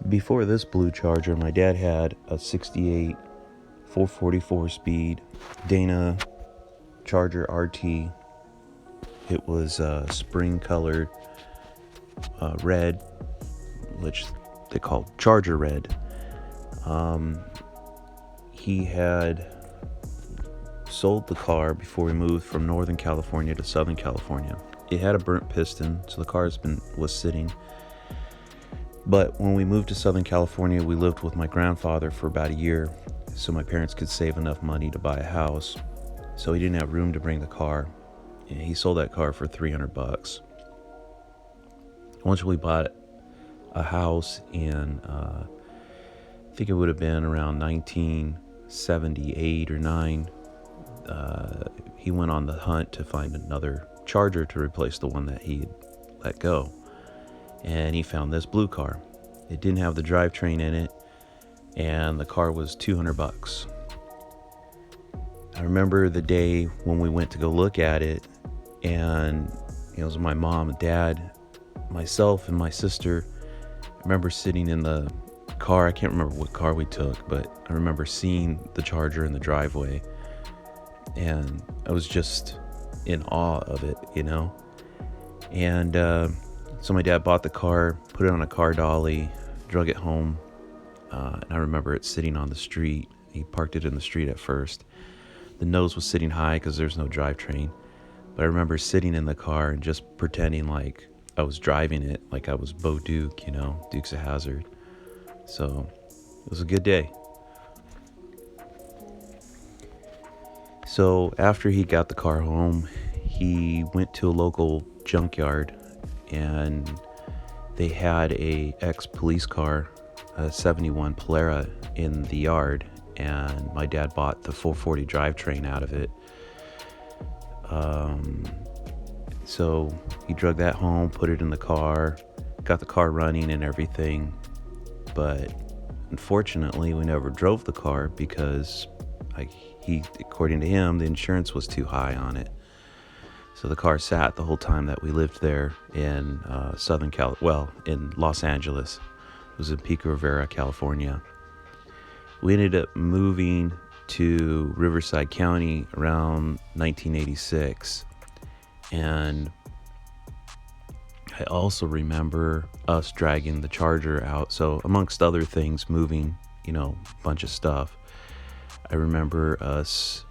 Before this blue Charger, my dad had a 68 444 speed Dana Charger RT. It was spring colored red, which they call Charger red. He had sold the car before we moved from Northern California to Southern California. It had a burnt piston, so the car was sitting. But when we moved to Southern California, we lived with my grandfather for about a year, so my parents could save enough money to buy a house. So he didn't have room to bring the car, and he sold that car for $300. Once we bought a house in, I think it would have been around 1978 or 9, he went on the hunt to find another Charger to replace the one that he let go. And he found this blue car. It didn't have the drivetrain in it, and the car was $200. I remember the day when we went to go look at it, and it was my mom and dad, myself and my sister. I remember sitting in the car. I can't remember what car we took, but I remember seeing the Charger in the driveway, and I was just in awe of it, And so my dad bought the car, put it on a car dolly, drug it home, and I remember it sitting on the street. He parked it in the street at first. The nose was sitting high because there's no drivetrain, but I remember sitting in the car and just pretending like I was driving it, like I was Bo Duke, Dukes of Hazzard. So it was a good day. So after he got the car home, he went to a local junkyard, and they had a ex-police car, a 71 Polara, in the yard, and my dad bought the 440 drivetrain out of it. So he drug that home, put it in the car, got the car running and everything, but unfortunately we never drove the car because according to him, the insurance was too high on it. So the car sat the whole time that we lived there in in Los Angeles. It was in Pico Rivera, California. We ended up moving to Riverside County around 1986. And I also remember us dragging the Charger out. So amongst other things, moving, a bunch of stuff. I remember us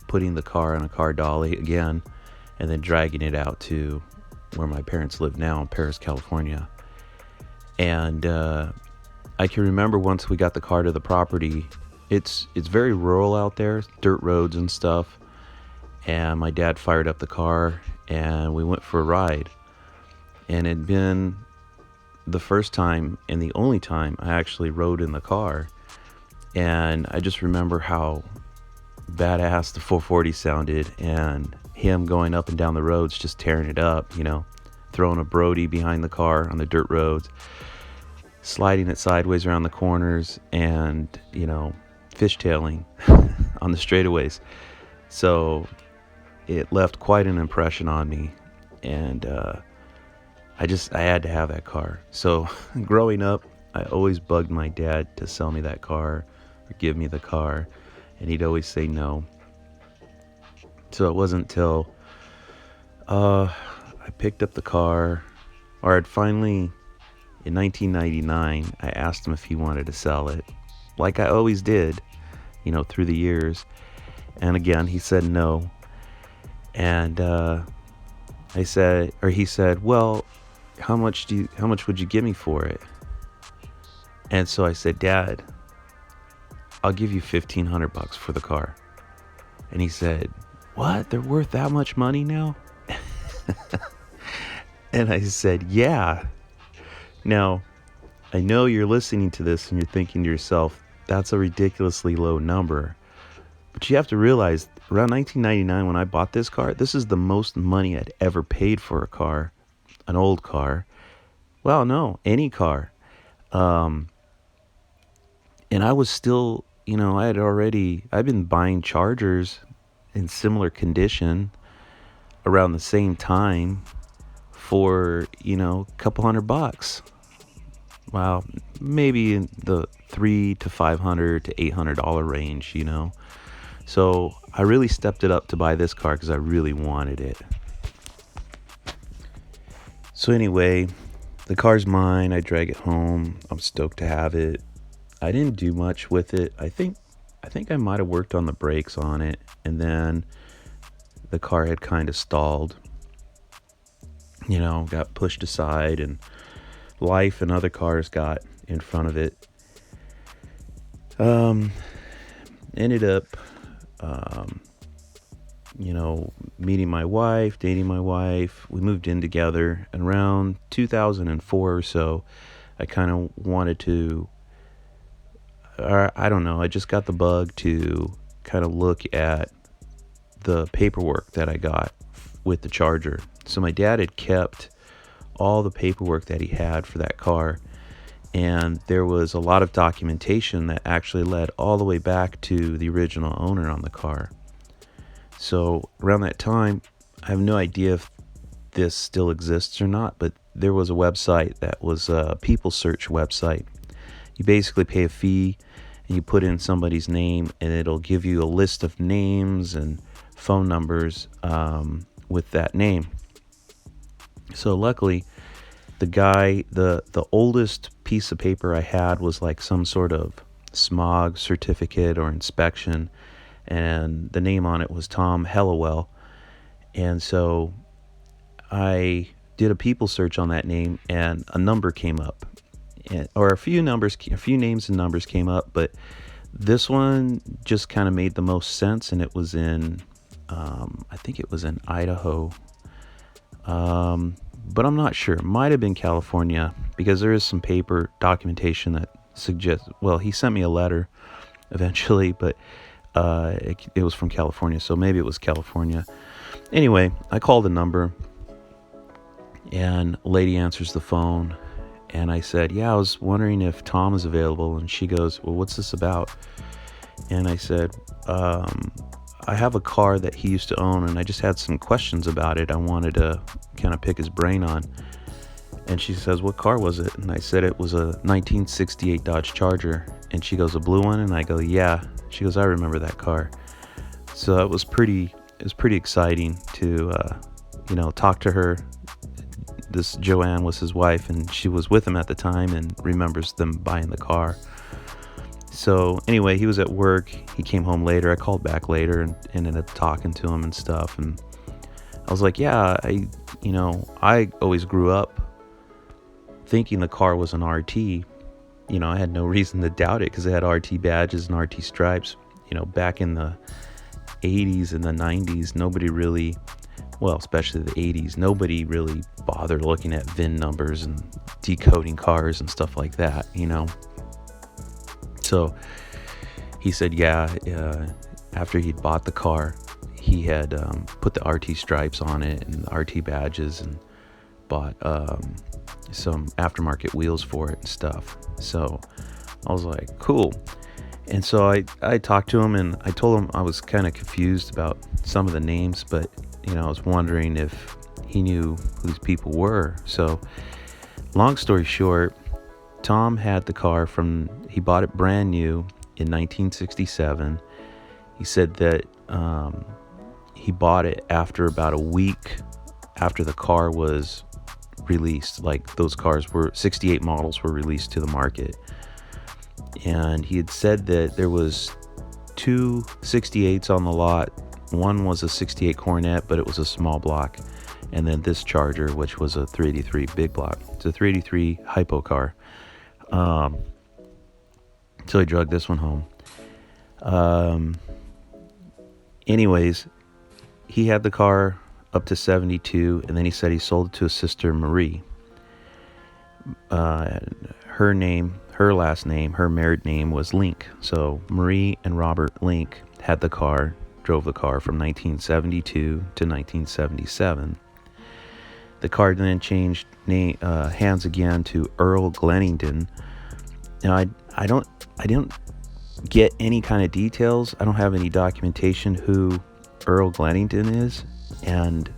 putting the car on a car dolly again, and then dragging it out to where my parents live now in Paris, California. And I can remember once we got the car to the property, it's very rural out there, dirt roads and stuff. And my dad fired up the car, and we went for a ride. And it had been the first time and the only time I actually rode in the car. And I just remember how badass the 440 sounded, and him going up and down the roads, just tearing it up, throwing a Brody behind the car on the dirt roads, sliding it sideways around the corners, and, fishtailing on the straightaways. So it left quite an impression on me, and I had to have that car. So growing up, I always bugged my dad to sell me that car or give me the car, and he'd always say no. So it wasn't until I picked up the car, or I'd finally, in 1999, I asked him if he wanted to sell it, like I always did, through the years. And again, he said no. And he said, well, how much would you give me for it? And so I said, Dad, I'll give you $1,500 for the car. And he said, what? They're worth that much money now? And I said, yeah. Now, I know you're listening to this and you're thinking to yourself, that's a ridiculously low number. But you have to realize, around 1999 when I bought this car, this is the most money I'd ever paid for a car, an old car. Well, no, any car. And I was still, I'd been buying Chargers in similar condition around the same time for, a couple $100. well, maybe in the $300 to $800 range, you know. So I really stepped it up to buy this car because I really wanted it. So anyway, the car's mine. I drag it home. I'm stoked to have it. I didn't do much with it. I think I might have worked on the brakes on it, and then the car had kind of stalled. You know, got pushed aside, and life and other cars got in front of it. Um, Ended up, um, meeting my wife, dating my wife. We moved in together, and around 2004 or so, I kind of wanted to, or I don't know, I just got the bug to kind of look at the paperwork that I got with the Charger. So my dad had kept all the paperwork that he had for that car, and there was a lot of documentation that actually led all the way back to the original owner on the car. So around that time, I have no idea if this still exists or not, but there was a website that was a people search website. You basically pay a fee and you put in somebody's name, and it'll give you a list of names and phone numbers with that name. So luckily, the oldest piece of paper I had was like some sort of smog certificate or inspection, and the name on it was Tom Hellawell. And so I did a people search on that name, and a number came up, or a few names and numbers came up, but this one just kind of made the most sense, and it was in, I think it was in Idaho, but I'm not sure. It might have been California, because there is some paper documentation that suggests, well, he sent me a letter eventually, but it was from California, so maybe it was California. Anyway, I called the number, and a lady answers the phone, and I said, yeah, I was wondering if Tom is available. And she goes, well, what's this about? And I said, I have a car that he used to own, and I just had some questions about it I wanted to kind of pick his brain on. And she says, what car was it? And I said it was a 1968 Dodge Charger. And she goes, a blue one? And I go, yeah. She goes, I remember that car. So it was pretty exciting to talk to her. This Joanne was his wife, and she was with him at the time and remembers them buying the car. So anyway, he was at work. He came home later. I called back later and ended up talking to him and stuff. And I was like, yeah, I always grew up thinking the car was an RT. I had no reason to doubt it because it had RT badges and RT stripes. Back in the 80s and the 90s, nobody really, well, especially the 80s, nobody really bothered looking at VIN numbers and decoding cars and stuff like that, So he said, yeah, after he'd bought the car, he had put the RT stripes on it and the RT badges, and bought some aftermarket wheels for it and stuff. So I was like, cool. And so I talked to him, and I told him I was kind of confused about some of the names, but I was wondering if he knew who these people were. So long story short, Tom had the car he bought it brand new in 1967. He said that he bought it after about a week after the car was released. Like, those cars were 68 models were released to the market. And he had said that there was two 68s on the lot. One was a 68 Coronet, but it was a small block. And then this Charger, which was a 383 big block. It's a 383 hypo car. So he drug this one home. Anyways, he had the car up to 72, and then he said he sold it to his sister Marie. Her last name, her married name was Link. So Marie and Robert Link had the car, drove the car from 1972 to 1977. The car then changed hands again to Earl Glennington. Now I don't get any kind of details. I don't have any documentation who Earl Glennington is, and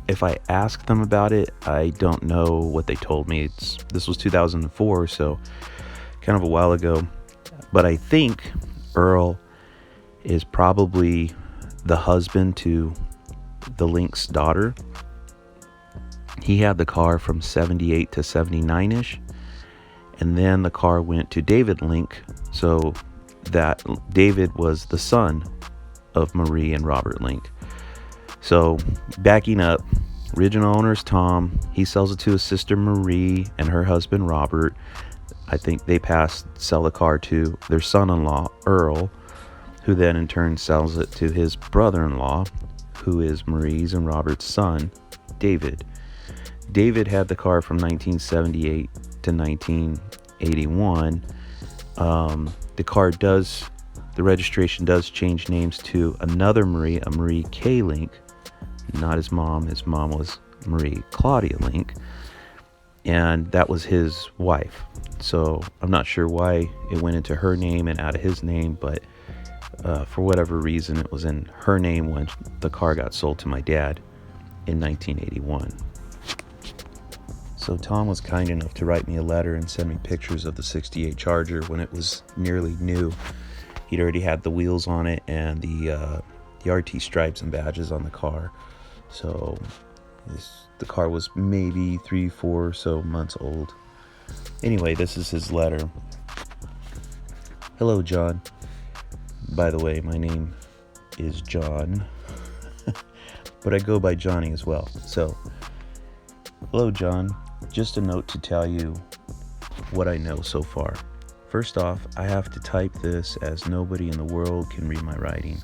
if I asked them about it, I don't know what they told me. This was 2004, so kind of a while ago. But I think Earl is probably the husband to the Link's daughter. He had the car from 78 to 79-ish. And then the car went to David Link. So that David was the son of Marie and Robert Link. So backing up, original owner is Tom. He sells it to his sister Marie and her husband Robert. I think they sell the car to their son-in-law Earl, who then in turn sells it to his brother-in-law, who is Marie's and Robert's son, David. David had the car from 1978 to 1981. The registration does change names to another Marie, a Marie K. Link, not his mom. His mom was Marie Claudia Link, and that was his wife. So I'm not sure why it went into her name and out of his name, but for whatever reason, it was in her name when the car got sold to my dad in 1981. So Tom was kind enough to write me a letter and send me pictures of the 68 Charger when it was nearly new. He'd already had the wheels on it and the RT stripes and badges on the car. So the car was maybe 3-4 or so months old. Anyway, this is his letter. Hello, John. By the way, my name is John, but I go by Johnny as well. So, hello, John. Just a note to tell you what I know so far. First off, I have to type this as nobody in the world can read my writing.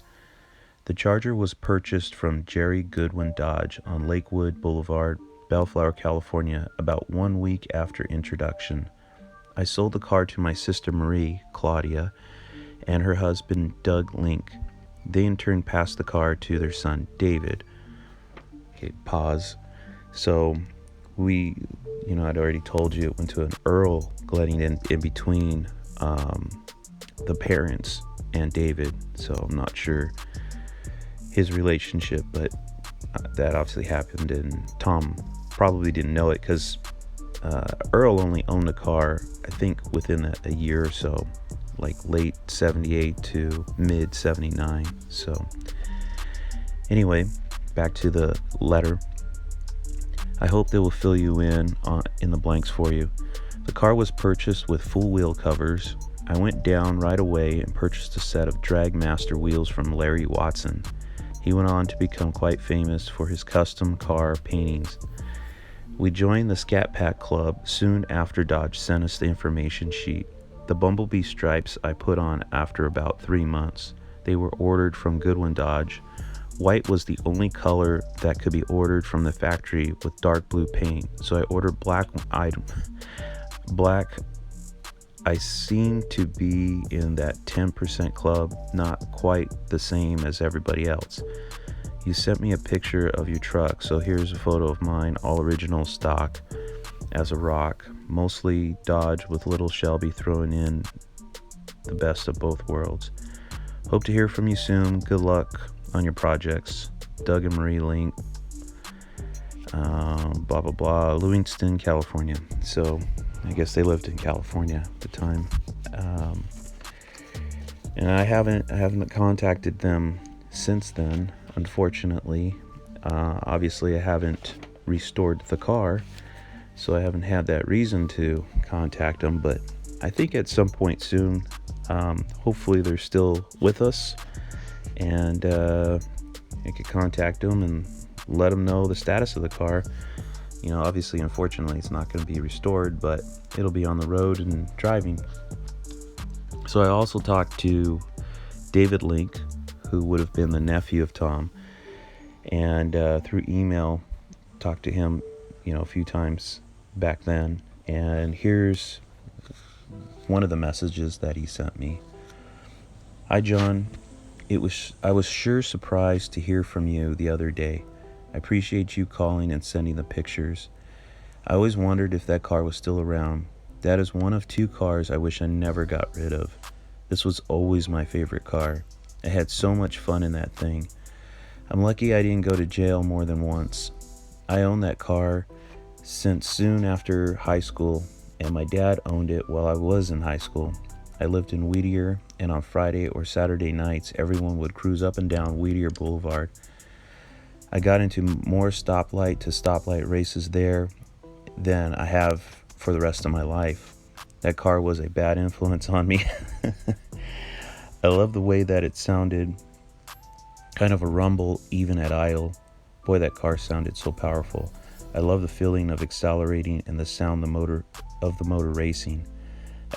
The Charger was purchased from Jerry Goodwin Dodge on Lakewood Boulevard, Bellflower, California, about 1 week after introduction. I sold the car to my sister Marie, Claudia, and her husband, Doug Link. They in turn passed the car to their son, David. Okay, pause. So I'd already told you it went to an Earl Glenning in between the parents and David. So I'm not sure his relationship, but that obviously happened, and Tom probably didn't know it because Earl only owned the car, I think, within a year or so, like late 78 to mid 79. So anyway, back to the letter. I hope they will fill you in the blanks for you. The car was purchased with full wheel covers. I went down right away and purchased a set of Dragmaster wheels from Larry Watson. He went on to become quite famous for his custom car paintings. We joined the Scat Pack Club soon after Dodge sent us the information sheet. The Bumblebee stripes I put on after about 3 months. They were ordered from Goodwin Dodge. White was the only color that could be ordered from the factory with dark blue paint, so I ordered black. I seem to be in that 10% club, not quite the same as everybody else. You sent me a picture of your truck, so here's a photo of mine, all original stock as a rock, mostly Dodge with little Shelby thrown in the best of both worlds. Hope to hear from you soon. Good luck on your projects. Doug and Marie Link, blah blah blah, Lewiston, California. So I guess they lived in California at the time, and I haven't contacted them since then, unfortunately. Obviously I haven't restored the car, so I haven't had that reason to contact them, but I think at some point soon, hopefully they're still with us, and I could contact them and let them know the status of the car. Obviously, unfortunately, it's not going to be restored, but it'll be on the road and driving. So I also talked to David Link, who would have been the nephew of Tom, and through email, talked to him, a few times back then. And here's one of the messages that he sent me. Hi, John. I was sure surprised to hear from you the other day. I appreciate you calling and sending the pictures. I always wondered if that car was still around. That is one of 2 cars I wish I never got rid of. This was always my favorite car. I had so much fun in that thing. I'm lucky I didn't go to jail more than once. I owned that car since soon after high school, and my dad owned it while I was in high school. I lived in Whittier, and on Friday or Saturday nights, everyone would cruise up and down Whittier Boulevard. I got into more stoplight to stoplight races there than I have for the rest of my life. That car was a bad influence on me. I love the way that it sounded, kind of a rumble even at idle. Boy, that car sounded so powerful. I love the feeling of accelerating and the sound of the motor racing.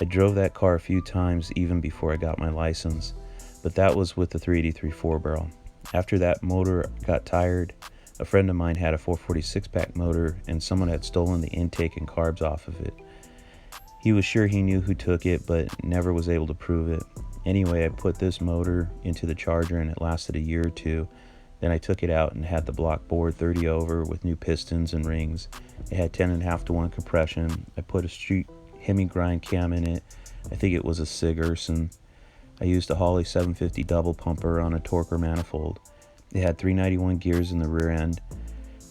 I drove that car a few times even before I got my license, but that was with the 383 4-barrel. After that motor got tired, a friend of mine had a 446-pack motor and someone had stolen the intake and carbs off of it. He was sure he knew who took it, but never was able to prove it. Anyway, I put this motor into the Charger and it lasted a year or two. Then I took it out and had the block bored 30 over with new pistons and rings. It had 10.5-to-1 compression. I put a street Hemi grind cam in it. I think it was a Sigerson. I used a Holley 750 double pumper on a Torquer manifold. It had 391 gears in the rear end.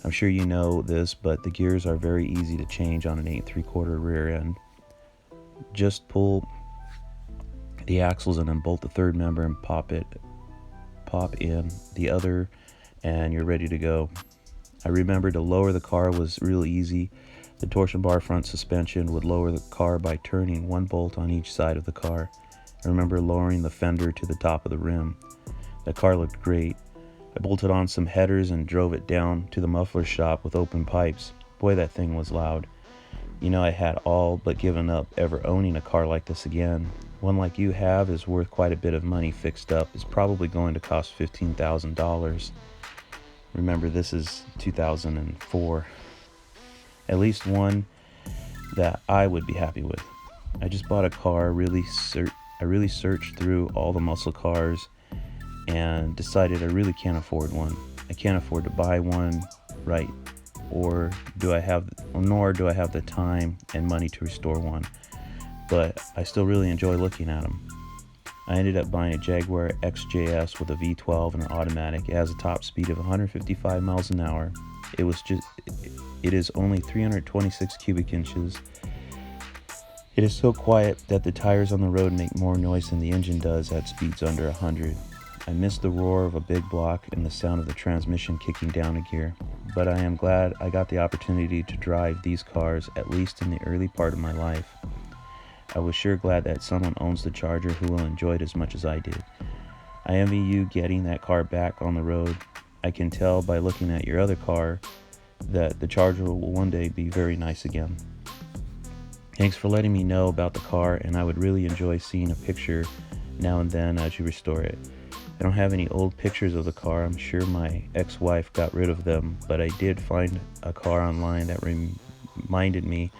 I'm sure you know this, but the gears are very easy to change on an 8 3/4 rear end. Just pull the axles and then bolt the third member and pop in the other, and you're ready to go. I remember to lower the car was real easy. The torsion bar front suspension would lower the car by turning one bolt on each side of the car. I remember lowering the fender to the top of the rim. The car looked great. I bolted on some headers and drove it down to the muffler shop with open pipes. Boy, that thing was loud. You know, I had all but given up ever owning a car like this again. One like you have is worth quite a bit of money fixed up. It's probably going to cost $15,000. Remember, this is 2004. At least one that I would be happy with. I just bought a car. I really searched through all the muscle cars and decided I really can't afford one. I can't afford to buy one, right? Nor do I have the time and money to restore one. But I still really enjoy looking at them. I ended up buying a Jaguar XJS with a V12 and an automatic. It has a top speed of 155 miles an hour. It is only 326 cubic inches. It is so quiet that the tires on the road make more noise than the engine does at speeds under 100. I miss the roar of a big block and the sound of the transmission kicking down a gear, but I am glad I got the opportunity to drive these cars, at least in the early part of my life. I was sure glad that someone owns the Charger who will enjoy it as much as I did. I envy you getting that car back on the road. I can tell by looking at your other car that the Charger will one day be very nice again. Thanks for letting me know about the car, and I would really enjoy seeing a picture now and then as you restore it. I don't have any old pictures of the car. I'm sure my ex-wife got rid of them, but I did find a car online that reminded me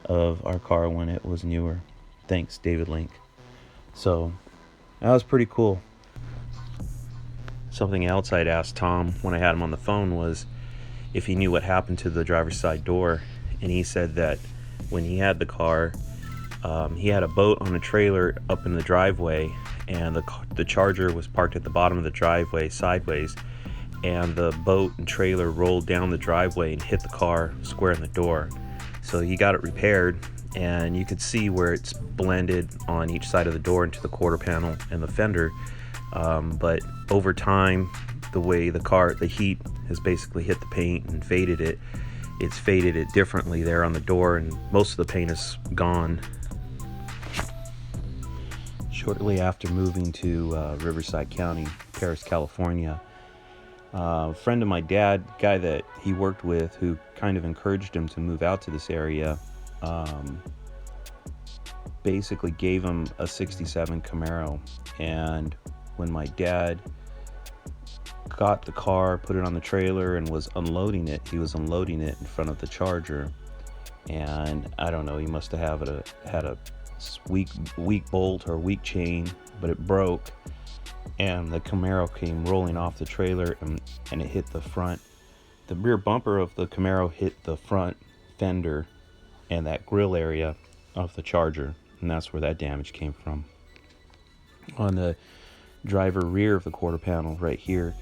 of our car when it was newer. Thanks, David Link. So that was pretty cool. Something else I'd asked Tom when I had him on the phone was if he knew what happened to the driver's side door, and he said that when he had the car, he had a boat on a trailer up in the driveway, and the Charger was parked at the bottom of the driveway sideways, and the boat and trailer rolled down the driveway and hit the car square in the door. So he got it repaired, and you could see where it's blended on each side of the door into the quarter panel and the fender. But over time, the way the heat has basically hit the paint and faded it. It's faded it differently there on the door, and most of the paint is gone. Shortly after moving to Riverside County, Paris, California, a friend of my dad, guy that he worked with, who kind of encouraged him to move out to this area, basically gave him a 67 Camaro. And when my dad got the car, put it on the trailer, and was unloading it, he was unloading it in front of the Charger. And I don't know, he must have had a weak bolt or weak chain, but it broke, and the Camaro came rolling off the trailer, and it hit the front. The rear bumper of the Camaro hit the front fender and that grill area of the Charger, and that's where that damage came from. On the driver rear of the quarter panel right here,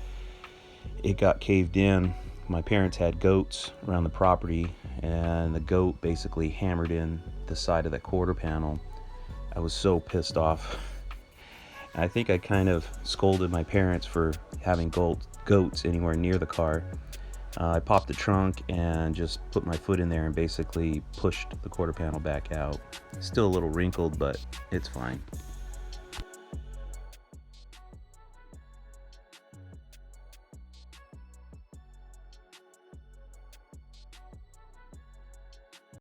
it got caved in my parents had goats around the property, and the goat basically hammered in the side of that quarter panel. I was so pissed off. I think I kind of scolded my parents for having goats anywhere near the car. I popped the trunk and just put my foot in there and basically pushed the quarter panel back out. Still a little wrinkled, but it's fine.